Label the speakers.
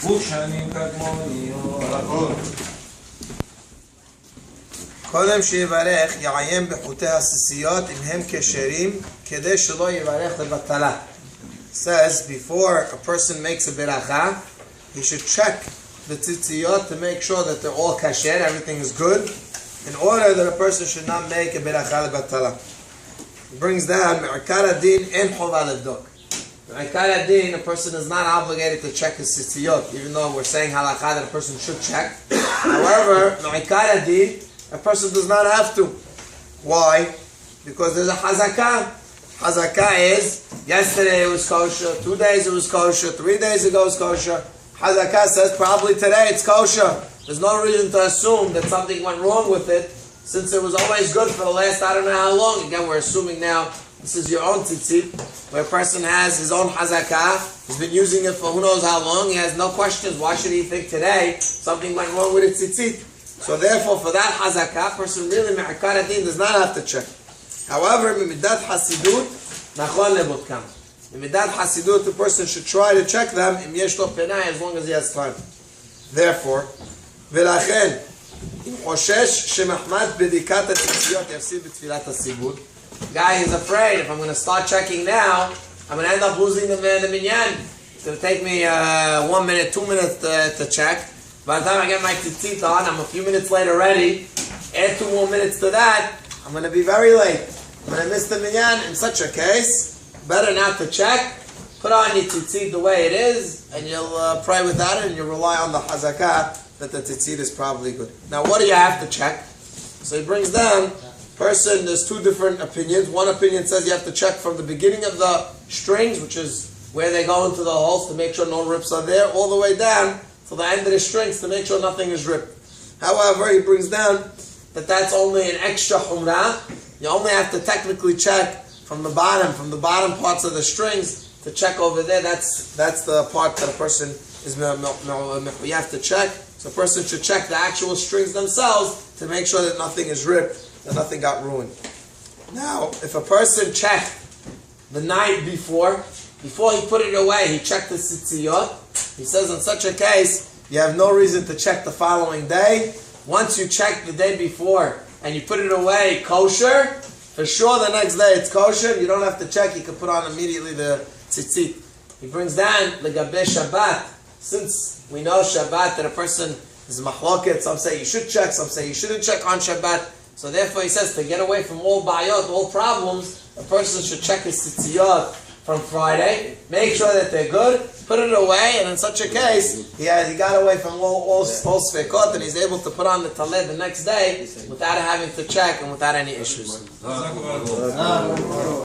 Speaker 1: ושנים קדמוניות.
Speaker 2: קודם שיברך יעיין בחוטי הסיסיות אם הם כשרים כדי שלא יברך לבטלה. Says before a person makes a beracha, he should check the tzitzit to make sure that they're all kasher, everything is good, in order that a person should not make a beracha lebatala. He brings down me'ikar adin en chova levdok. Me'ikar adin, a person is not obligated to check his tzitzit, even though we're saying halakha that a person should check. However, me'ikar adin, a person does not have to. Why? Because there's a hazakah. Hazakah is, yesterday it was kosher, 2 days it was kosher, 3 days ago it was kosher. Hazakah says probably today it's kosher. There's no reason to assume that something went wrong with it, since it was always good for the last I don't know how long. Again, we're assuming now this is your own tzitzit, where a person has his own hazakah, he's been using it for who knows how long, he has no questions. Why should he think today something went wrong with his tzitzit? So therefore, for that hazakah, person really me'ikar adin does not have to check. However, midat hasidut, nachon lebodkam. Midat hasidut, the person should try to check them im yesh lo penai, as long as he has time. Therefore, v'lachen im choshesh shemahmat bedikat hatziyot yafsid b'tfilat hasibud. Guy is afraid, if I'm going to start checking now, I'm going to end up losing the minyan. It's going to take me 1 minute, 2 minutes to check. By the time I get my tzitzit on, I'm a few minutes late already. Add 2 more minutes to that, I'm going to be very late. I'm going to miss the minyan. In such a case, better not to check. Put on your tzitzit the way it is, and you'll pray without it, and you'll rely on the hazakah that the tzitzit is probably good. Now, what do you have to check? So he brings down, person, there's 2 different opinions. One opinion says you have to check from the beginning of the strings, which is where they go into the holes to make sure no rips are there, all the way down to the end of the strings to make sure nothing is ripped. However, he brings down that that's only an extra humrah. You only have to technically check from the bottom parts of the strings to check over there. That's the part that a person is you have to check. So a person should check the actual strings themselves to make sure that nothing is ripped, that nothing got ruined. Now, if a person checked the night before he put it away, he checked the tzitzit. He says in such a case, you have no reason to check the following day. Once you check the day before and you put it away kosher, for sure the next day it's kosher. You don't have to check. You can put on immediately the tzitzit. He brings down the gabe Shabbat. Since we know Shabbat that a person is mahloket, some say you should check, some say you shouldn't check on Shabbat. So therefore he says to get away from all bayot, all problems, a person should check his tzitzit from Friday, make sure that they're good, put it away, and in such a case, he got away from all sfekot, and he's able to put on the taled the next day without having to check and without any issues.